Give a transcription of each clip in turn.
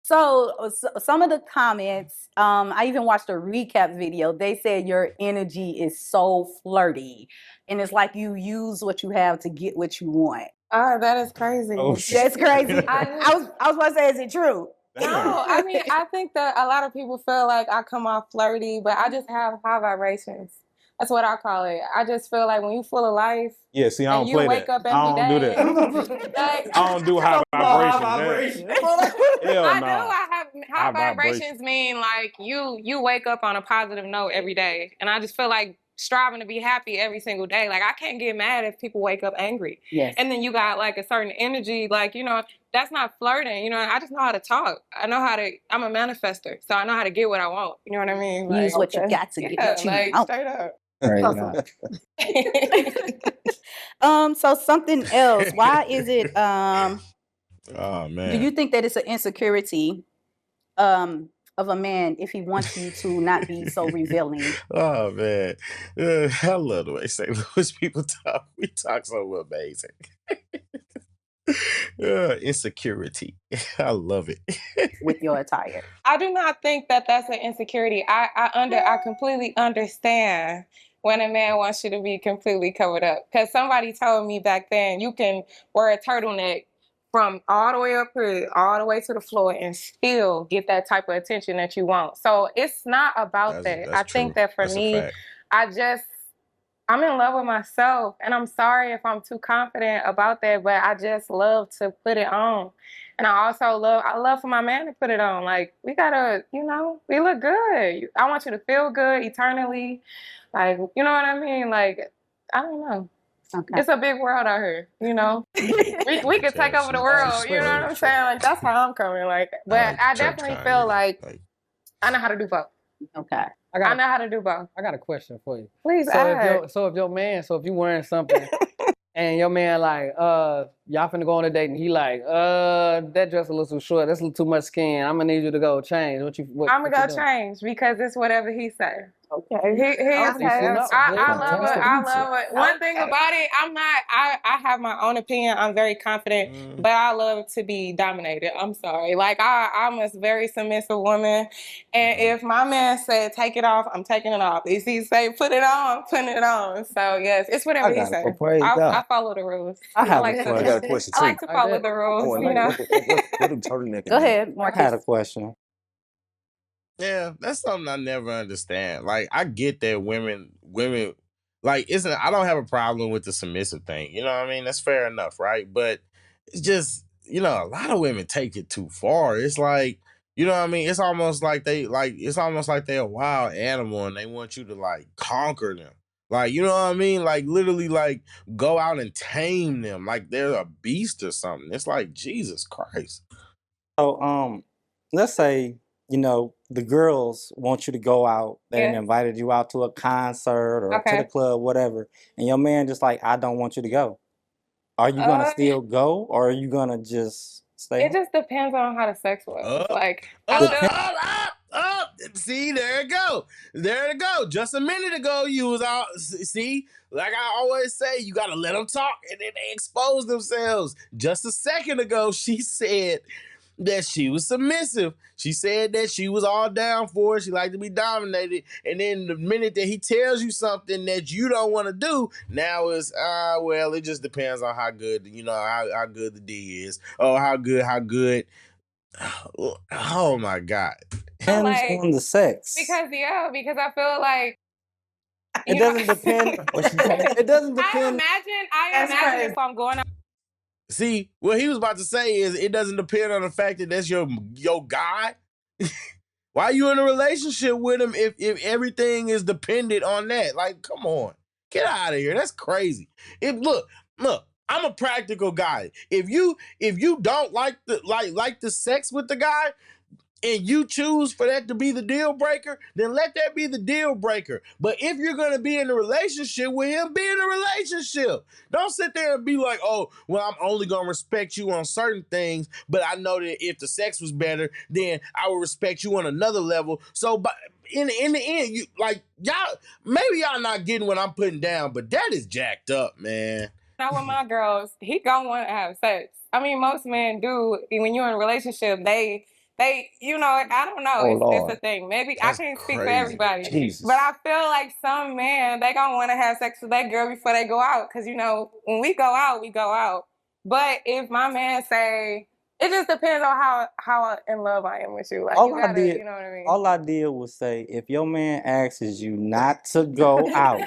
Some of the comments, I even watched a recap video. They said your energy is so flirty, and it's like you use what you have to get what you want. Oh, that is crazy. Oh, That's crazy. I was about to say, is it true? No, I mean, I think that a lot of people feel like I come off flirty, but I just have high vibrations. That's what I call it. I just feel like when you full of life, yeah, see, I don't and play you wake that. up every I don't do day, that. like, I don't do high vibrations. Hell I no. do. I have high vibrations mean like you wake up on a positive note every day, and I just feel like striving to be happy every single day. Like I can't get mad if people wake up angry. Yes. And then you got like a certain energy, like that's not flirting. I just know how to talk. I know how to. I'm a manifester, so I know how to get what I want. You know what I mean? Use what you got to get what you want. Straight up. Right. So something else. Why is it? Oh man. Do you think that it's an insecurity of a man if he wants you to not be so revealing? Oh man, I love the way St. Louis people talk. We talk so amazing. Insecurity. I love it. With your attire. I do not think that that's an insecurity. I completely understand when a man wants you to be completely covered up. Because somebody told me back then, you can wear a turtleneck from all the way up here, all the way to the floor, and still get that type of attention that you want. So it's not about that. I think that for me, I'm in love with myself, and I'm sorry if I'm too confident about that, but I just love to put it on. And I love for my man to put it on. Like, we gotta, we look good. I want you to feel good eternally. Like, you know what I mean? Like, I don't know. Okay. It's a big world out here, we could take over the world, you know what I'm saying? Like, that's how I'm coming. Like, but I definitely feel like I know how to do both. Okay. I know how to do both. I got a question for you. Please ask. So if you wearing something and your man like, y'all finna go on a date and he like, that dress a little too short, that's a little too much skin, I'm gonna need you to go change. I'm gonna go change because it's whatever he say. Okay. I love it. One thing about it, I have my own opinion. I'm very confident, but I love to be dominated. I'm sorry. Like I'm a very submissive woman. And if my man said take it off, I'm taking it off. If he say put it on, I'm putting it on. So yes, it's whatever he say. I follow the rules. I got a question too. I like to follow the rules, What do turtleneck Go ahead, Marcus. I had a question. Yeah, that's something I never understand. Like, I get that women, like, I don't have a problem with the submissive thing. You know what I mean? That's fair enough, right? But it's just, a lot of women take it too far. It's like, you know what I mean? It's almost like they're a wild animal and they want you to, like, conquer them. Like, you know what I mean? Like, literally, like, go out and tame them. Like, they're a beast or something. It's like, Jesus Christ. So, let's say, the girls want you to go out. They invited you out to a concert or to the club, whatever. And your man just like, I don't want you to go. Are you going to still go or are you going to just stay? It just depends on how the sex was. See, there it go. There it go. Just a minute ago, you was out. See, like I always say, you got to let them talk and then they expose themselves. Just a second ago, she said that she was submissive. She said that she was all down for it. She liked to be dominated. And then the minute that he tells you something that you don't want to do, now it's, well, it just depends on how good, how good the D is. Oh, how good. Oh my God. Depends on the sex. Because I feel like it doesn't depend. It doesn't depend. I imagine if I'm going out. See, what he was about to say is it doesn't depend on the fact that that's your guy. Why are you in a relationship with him if everything is dependent on that? Like, come on. Get out of here. That's crazy. Look, I'm a practical guy. If you don't like the sex with the guy, and you choose for that to be the deal breaker, then let that be the deal breaker. But if you're going to be in a relationship with him, be in a relationship. Don't sit there and be like, oh, well, I'm only going to respect you on certain things, but I know that if the sex was better, then I will respect you on another level. So in the end, you like, maybe y'all not getting what I'm putting down, but that is jacked up, man. Not with my girls. He gonna want to have sex. I mean, most men do. When you're in a relationship, they they, you know, I don't know. Oh, It's Lord. a thing. Maybe That's I can't speak for crazy. everybody, Jesus. but I feel like some men, they gonna want to have sex with that girl before they go out, because you know when we go out, we go out. But if my man say, it just depends on how in love I am with you. Like All you I gotta, did, you know what I mean? all I did was say, if your man asks you not to go out,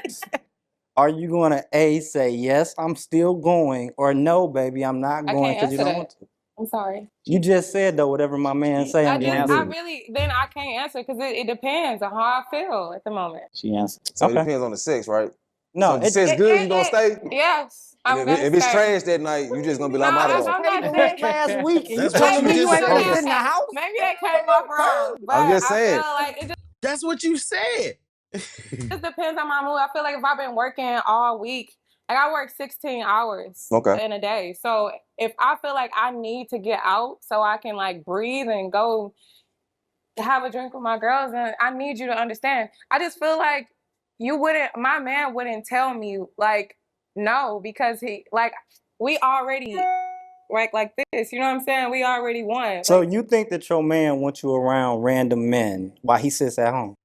are you going to A, say, yes, I'm still going, or no, baby, I'm not I going can't because you answer don't that. want to? I'm sorry. You just said, though, whatever my man say, I'm going to I do. really, then I can't answer because it depends on how I feel at the moment. She answered. So it Okay. depends on the sex, right? No, So if the sex good, you gonna stay? Yes, And I'm gonna if it's stay. trash that night, you just gonna be like, No, I'm out of just there. I'm paid not the rent saying. last week, and you That's what telling you me you just ain't going to said. sit in the house? Maybe that came off wrong, but I'm just I saying. feel like it That's what you said. just depends on my mood. I feel like if I've been working all week, like I work 16 hours in a day. So if I feel like I need to get out so I can like breathe and go have a drink with my girls, and I need you to understand. I just feel like my man wouldn't tell me like no, because he like we already like this, you know what I'm saying? We already won. So Like, you think that your man wants you around random men while he sits at home?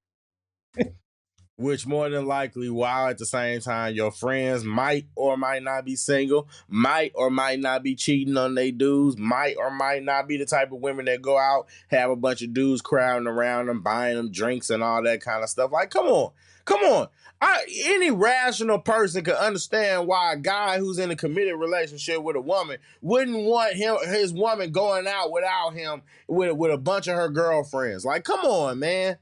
Which more than likely, while at the same time, your friends might or might not be single, might or might not be cheating on their dudes, might or might not be the type of women that go out, have a bunch of dudes crowding around them, buying them drinks and all that kind of stuff. Like, come on. Any rational person could understand why a guy who's in a committed relationship with a woman wouldn't want his woman going out without him with a bunch of her girlfriends. Like, come on, man.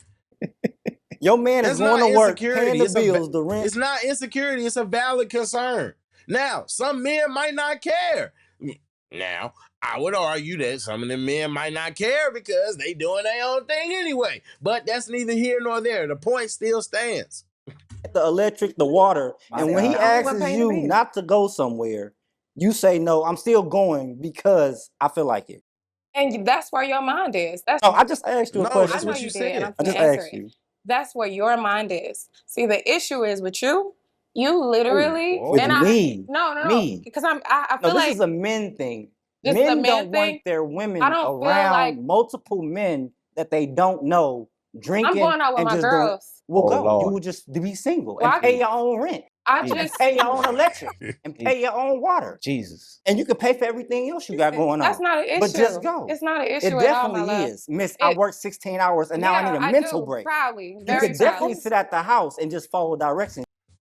Your man is going to work, paying the bills, the rent. It's not insecurity. It's a valid concern. Now, some men might not care. Now, I would argue that some of the men might not care because they doing their own thing anyway. But that's neither here nor there. The point still stands. The electric, the water. And when he asks you not to go somewhere, you say, no, I'm still going because I feel like it. and that's where your mind is. That's No, I just asked you a question. That's I know what you you did, and said. I'm I gonna just answer asked it. you. That's where your mind is. See, the issue is with you. You literally With me. no, Me. because I No, feel this like is a men thing. this is a Men man don't thing. want their women I don't feel around like multiple men that they don't know drinking I'm going out with and my just doing. girls. Well, Oh, go. Lord. You will just be single Well, and pay your own rent I and just pay your own electric and pay your own water. Jesus. And you can pay for everything else you got going on. that's not an issue. But just go. It's not an issue It at all, my definitely love. is. Miss, I worked 16 hours and now I need a mental do, break. Proudly, You very could definitely proudly. sit at the house and just follow directions.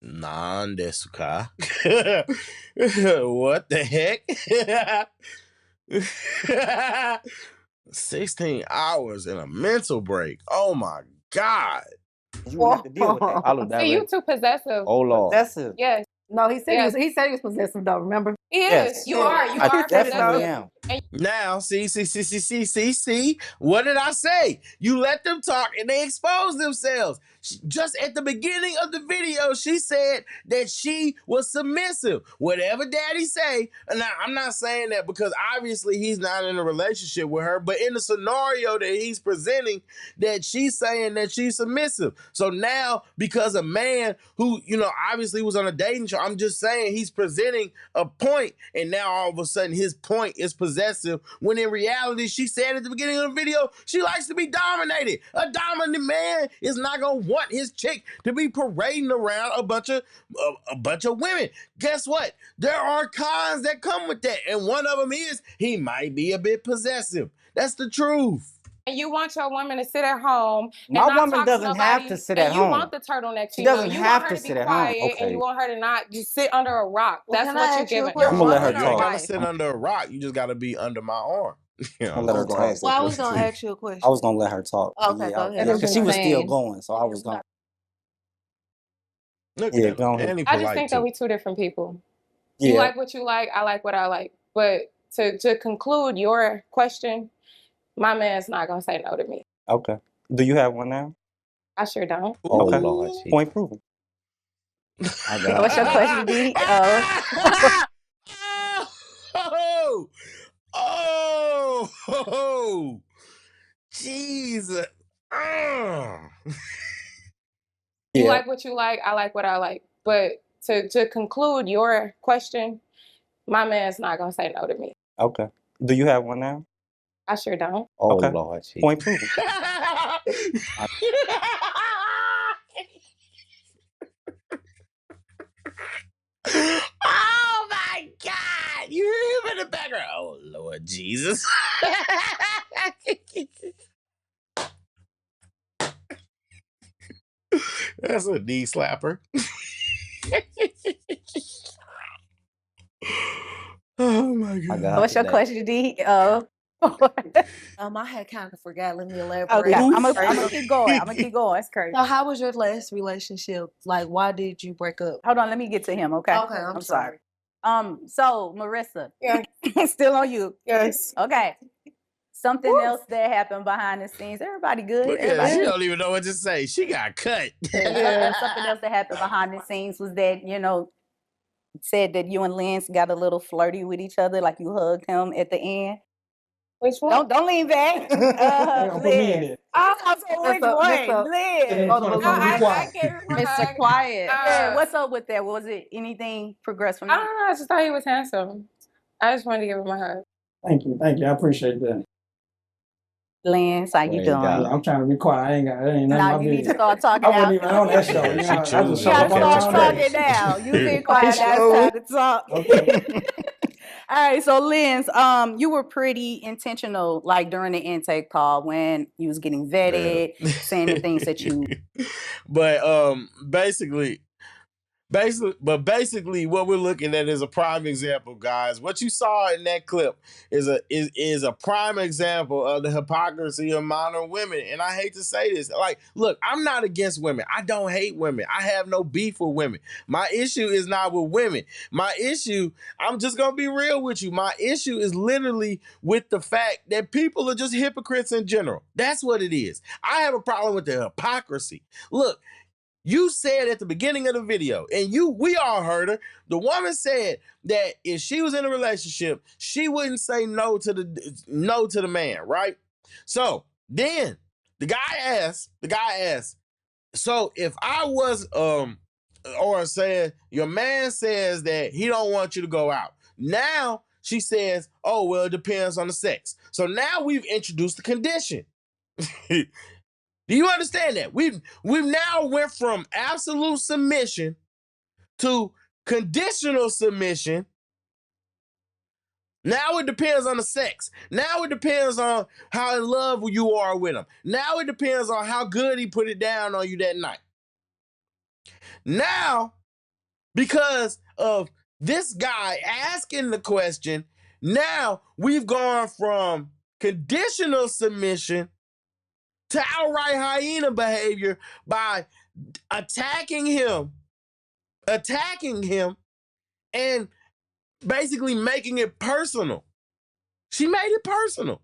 Nan desu ka? What the heck? 16 hours and a mental break. Oh my God. You wouldn't have to deal with that. I look that See, way. you too possessive. Oh, Lord. Possessive. Yes, No, he said Yes. he said he was possessive though, remember? he is. Yes. You are. You I are definitely possessive. am. Now, see. What did I say? You let them talk and they expose themselves. Just at the beginning of the video, she said that she was submissive. Whatever daddy say, and now I'm not saying that because obviously he's not in a relationship with her, but in the scenario that he's presenting, that she's saying that she's submissive. So now, because a man who, obviously was on a dating show, I'm just saying he's presenting a point, and now all of a sudden his point is possessive, when in reality, she said at the beginning of the video, she likes to be dominated. A dominant man is not gonna want his chick to be parading around a bunch of women. Guess what? There are cons that come with that, and one of them is he might be a bit possessive. That's the truth. And you want your woman to sit at home. My and not woman talk doesn't to have nobody, to sit at and you home. want the turtleneck. She You know, doesn't you have want her to to be sit at home. quiet, and you want her to not just sit under a rock. Well, That's can I what you're ask you a giving. question? I'm gonna let her You ain't gotta talk. sit under a rock. You just gotta be under my arm. I'll let her gonna talk. ask that Well, I was question gonna too. ask you a question. I was gonna let her talk. Okay, go ahead. Because she was still Saying. going, so I was going. Look Yeah, at go him. ahead. And he I just polite think that too. we two different people. You Yeah. like what you like. I like what I like. But to conclude your question, my man's not gonna say no to me. Okay. Do you have one now? I sure don't. Oh, Okay. Lord. Point proven. I got What's your question, Didi? Oh, Jesus. You Yeah. like what you like. I like what I like. But to conclude your question, my man's not gonna say no to me. Okay. Do you have one now? I sure don't. Oh, Okay. Lord. Gee. Point proven. Oh my God! You hear him in the background? Oh Lord Jesus! That's a knee slapper. Oh my I God! got What's your today. question, D? I had kind of forgot. Let me elaborate. Okay, I'm That's gonna crazy. keep going. I'm gonna keep going. That's crazy. So, how was your last relationship? Like, why did you break up? Hold on, let me get to him. Okay. Okay, I'm sorry. So Marissa, Yeah. still on you. Yes. Okay. Something else that happened behind the scenes. Everybody good? Look at her. Everybody She good? don't even know what to say. She got cut. Something else that happened behind the scenes was that, said that you and Lance got a little flirty with each other, like you hugged him at the end. Which one? Don't lean back. Put me in Liz. it. Which Mr. one? Liz. Hold on, No, hold on, be I quiet. can't remember. Mr. Quiet. Yeah, what's up with that? Was it anything progressed from I that? don't know. I just thought he was handsome. I just wanted to give him a hug. Thank you. I appreciate that. Lance, how you Praise doing? God. Yeah, I'm trying to be quiet. That ain't none Now of my you need to business. start talking I now. wasn't even on that show. Yeah, You she know, I just choosing You showed to up gotta on catch start my own talking day. now. You been quiet. Now it's time to talk. Okay. All right, so Lens, you were pretty intentional, like during the intake call when you was getting vetted, saying the things that you. But basically what we're looking at is a prime example, guys. What you saw in that clip is a prime example of the hypocrisy of modern women. And I hate to say this. Like, look, I'm not against women. I don't hate women. I have no beef with women. My issue is not with women. My issue, I'm just gonna be real with you. My issue is literally with the fact that people are just hypocrites in general. That's what it is. I have a problem with the hypocrisy. Look, you said at the beginning of the video, and we all heard her. The woman said that if she was in a relationship, she wouldn't say no to the man, right? So then the guy asked, so if I was or said your man says that he don't want you to go out. Now she says, oh well, it depends on the sex. So now we've introduced the condition. Do you understand that? We've now went from absolute submission to conditional submission. Now it depends on the sex. Now it depends on how in love you are with him. Now it depends on how good he put it down on you that night. Now, because of this guy asking the question, now we've gone from conditional submission to outright hyena behavior by attacking him, and basically making it personal. She made it personal.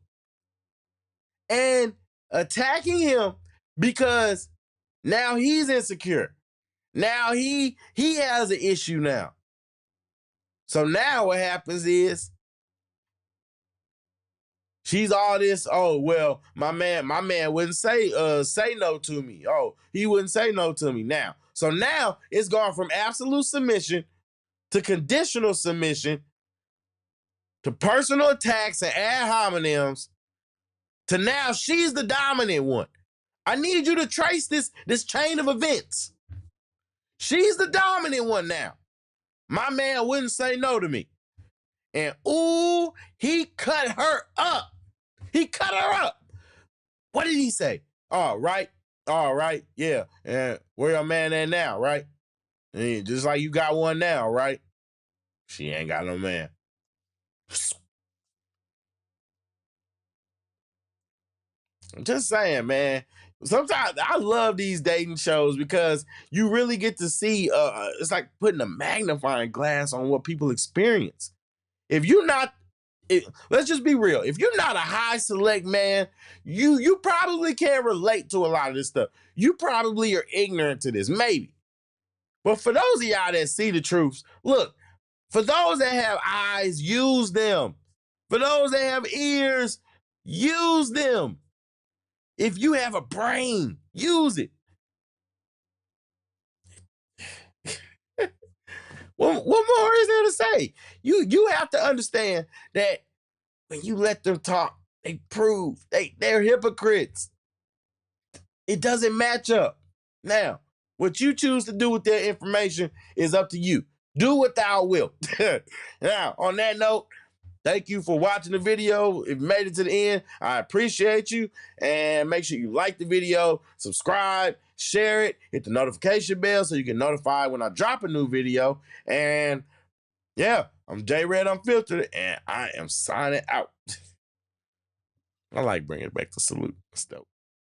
And attacking him because now he's insecure. Now he has an issue now. So now what happens is she's all this, oh, well, my man wouldn't say no to me. Oh, he wouldn't say no to me now. So now it's gone from absolute submission to conditional submission to personal attacks and ad hominems to now she's the dominant one. I need you to trace this chain of events. She's the dominant one now. My man wouldn't say no to me. And ooh, he cut her up. He cut her up. What did he say? All right, yeah. And where your man at now, right? And just like you got one now, right? She ain't got no man. I'm just saying, man. Sometimes I love these dating shows because you really get to see, it's like putting a magnifying glass on what people experience. If you're not, let's just be real. If you're not a high select man, you probably can't relate to a lot of this stuff. You probably are ignorant to this, maybe. But for those of y'all that see the truths, look, for those that have eyes, use them. For those that have ears, use them. If you have a brain, use it. What more is there to say? You have to understand that when you let them talk, They prove they're hypocrites. It doesn't match up. Now, what you choose to do with that information is up to you. Do what thou wilt. Now, on that note, thank you for watching the video. If you made it to the end, I appreciate you. And make sure you like the video, subscribe, share it, hit the notification bell so you get notified when I drop a new video. And yeah, I'm JayyReddUnfiltered, and I am signing out. I like bringing it back to salute. It's dope.